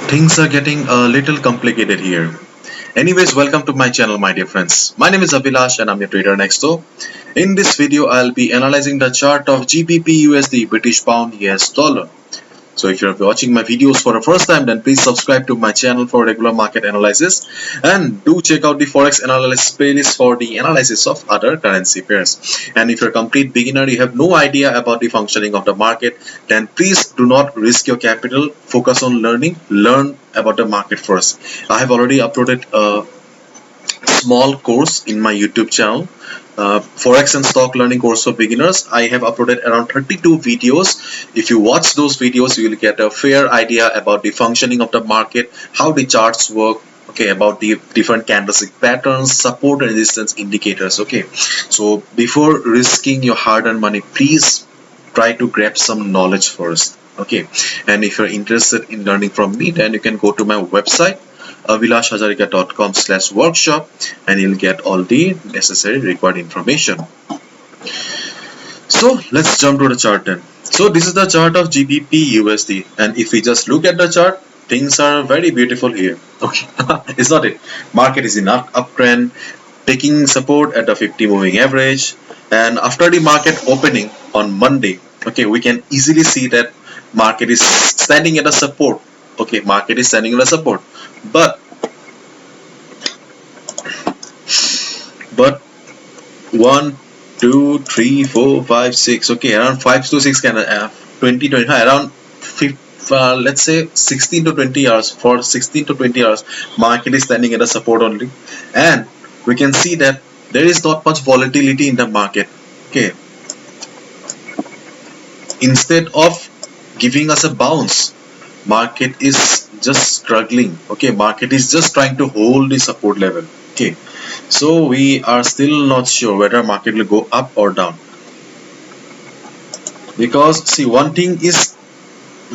Things are getting a little complicated here. Anyways, welcome to my channel, my dear friends. My name is Abhilash and I'm your trader next door. In this video, I'll be analyzing the chart of GBP USD British Pound US Dollar. So if you're watching my videos for the first time, then please subscribe to my channel for regular market analysis, and do check out the Forex analysis playlist for the analysis of other currency pairs. And if you're a complete beginner, you have no idea about the functioning of the market, then please do not risk your capital. Focus on learn about the market first. I have already uploaded a small course in my YouTube channel, Forex and stock learning course for beginners. I have uploaded around 32 videos. If you watch those videos, you will get a fair idea about the functioning of the market, how the charts work, okay, about the different candlestick patterns, support and resistance indicators. Okay, so before risking your hard-earned money, please try to grab some knowledge first. Okay, and if you're interested in learning from me, then you can go to my website, avilashhajarika.com/workshop, and you'll get all the necessary required information. So let's jump to the chart then. So this is the chart of GBP USD, and if we just look at the chart, things are very beautiful here. Okay, it's not it. Market is in uptrend, taking support at the 50 moving average, and after the market opening on Monday, okay, we can easily see that market is standing at a support. Okay, market is standing at a support, but but 1 2 3 4 5 6, okay, around 5 to 6 can 20 25 around 5, let's say 16 to 20 hours. For 16 to 20 hours, market is standing at a support only, and we can see that there is not much volatility in the market. Okay, instead of giving us a bounce, market is just struggling. Okay, market is just trying to hold the support level. Okay, so we are still not sure whether market will go up or down, because see, one thing is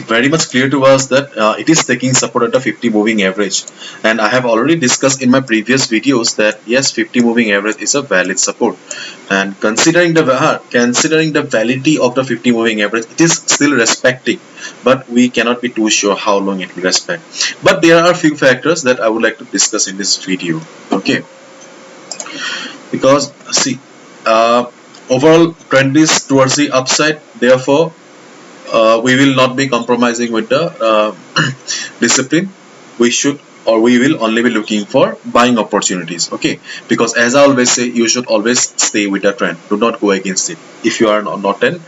very much clear to us, that it is taking support at the 50 moving average, and I have already discussed in my previous videos that yes, 50 moving average is a valid support, and considering the validity of the 50 moving average, it is still respecting, but we cannot be too sure how long it will respect. But there are a few factors that I would like to discuss in this video. Okay, because see, overall trend is towards the upside, therefore we will not be compromising with the discipline. We should, or we will only be looking for buying opportunities. Okay, because as I always say, you should always stay with the trend, do not go against it if you are not an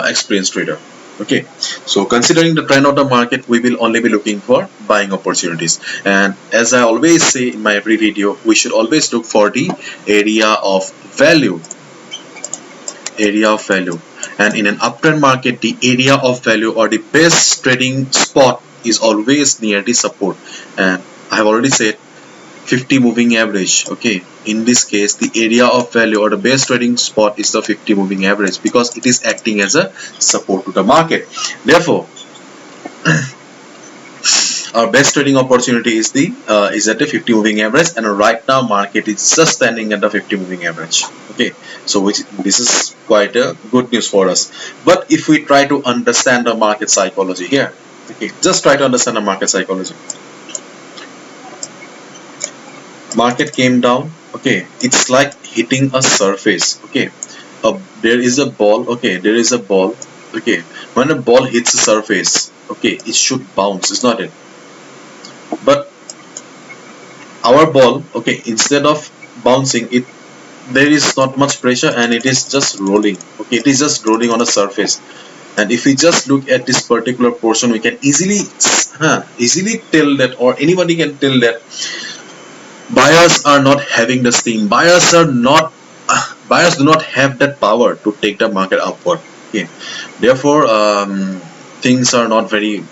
experienced trader. Okay, so considering the trend of the market, we will only be looking for buying opportunities, and as I always say in my every video, we should always look for the area of value. And in an uptrend market, the area of value or the best trading spot is always near the support, and I have already said 50 moving average. Okay, in this case, the area of value or the best trading spot is the 50 moving average, because it is acting as a support to the market. Therefore, our best trading opportunity is at the 50 moving average, and right now market is just standing at the 50 moving average. Okay, so this is quite a good news for us. But if we try to understand the market psychology here, okay, just try to understand the market psychology. Market came down. Okay, it's like hitting a surface. Okay, there is a ball. Okay, there is a ball. Okay, when a ball hits a surface, okay, it should bounce, is not it? But our ball, okay, instead of bouncing, it there is not much pressure and it is just rolling. Okay, it is just rolling on a surface, and if we just look at this particular portion, we can easily tell that, or anybody can tell that buyers are not having the steam. Buyers do not have that power to take the market upward. Okay, therefore things are not very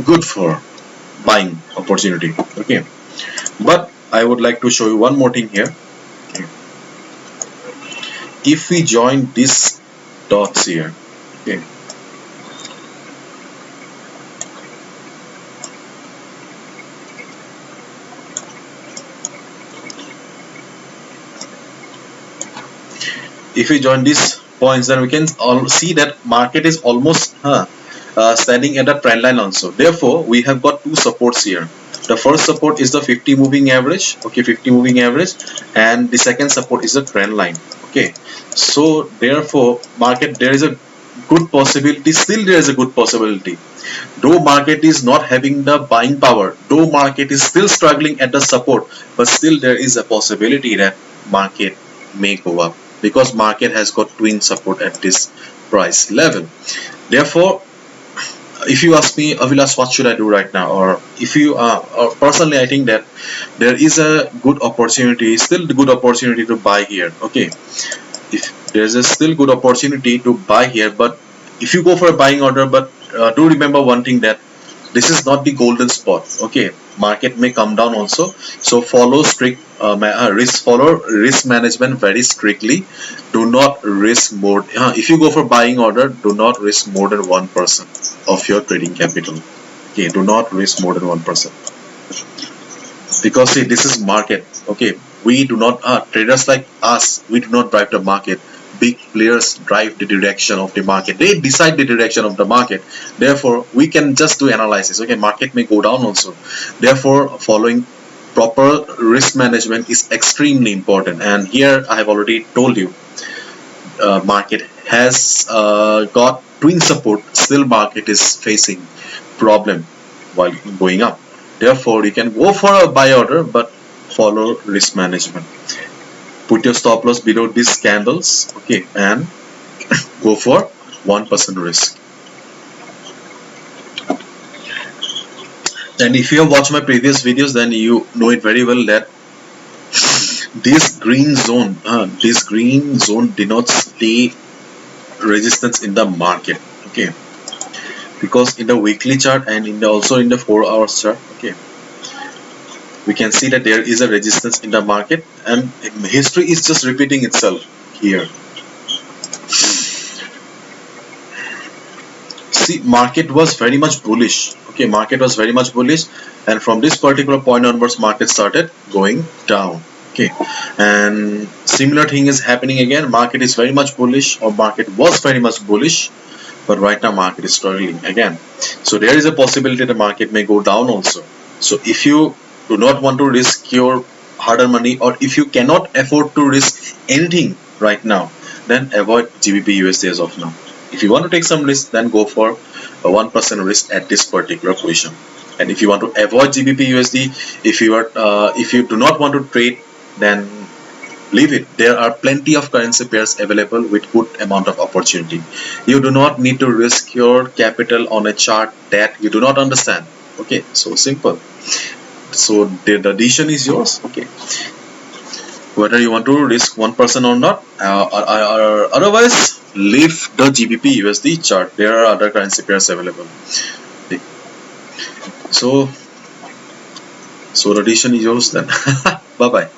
good for buying opportunity. Okay, but I would like to show you one more thing here. Okay, if we join these dots here, okay, if we join these points, then we can all see that market is almost standing at the trend line also. Therefore, we have got two supports here. The first support is the 50 moving average, okay, 50 moving average, and the second support is the trend line. Okay, so therefore market, there is a good possibility, still there is a good possibility, though market is not having the buying power, though market is still struggling at the support, but still there is a possibility that market may go up, because market has got twin support at this price level. Therefore, if you ask me, Avilas, what should I do right now? Or if you or personally, I think that there is a good opportunity, still good opportunity to buy here. Okay, if there's a still good opportunity to buy here, but if you go for a buying order, but do remember one thing, that this is not the golden spot. Okay, market may come down also, so follow strict follow risk management very strictly. Do not risk more. If you go for buying order, do not risk more than 1% of your trading capital. Okay, do not risk more than 1%, because see, this is market. Okay, we do not, traders like us, we do not drive the market. Big players drive the direction of the market, they decide the direction of the market. Therefore, we can just do analysis. Okay, market may go down also. Therefore, following proper risk management is extremely important, and here I have already told you, market has got twin support, still market is facing problem while going up. Therefore, you can go for a buy order, but follow risk management. Put your stop loss below these candles, okay, and go for 1% risk. And if you have watched my previous videos, then you know it very well that this green zone denotes the resistance in the market. Okay, because in the weekly chart and also in the 4 hours chart, okay, we can see that there is a resistance in the market, and history is just repeating itself here. See, market was very much bullish. Okay, market was very much bullish, and from this particular point onwards, market started going down. Okay, and similar thing is happening again. Market is very much bullish, or market was very much bullish, but right now market is struggling again. So there is a possibility the market may go down also. So if you do not want to risk your hard-earned money, or if you cannot afford to risk anything right now, then avoid GBP USD as of now. If you want to take some risk, then go for a 1% risk at this particular position. And if you want to avoid GBP USD, if you do not want to trade, then leave it. There are plenty of currency pairs available with good amount of opportunity. You do not need to risk your capital on a chart that you do not understand. Okay, so simple. So the decision is yours. Okay, whether you want to risk 1% or not, or otherwise leave the GBP USD chart. There are other currency pairs available. Okay. So the decision is yours then. Bye bye.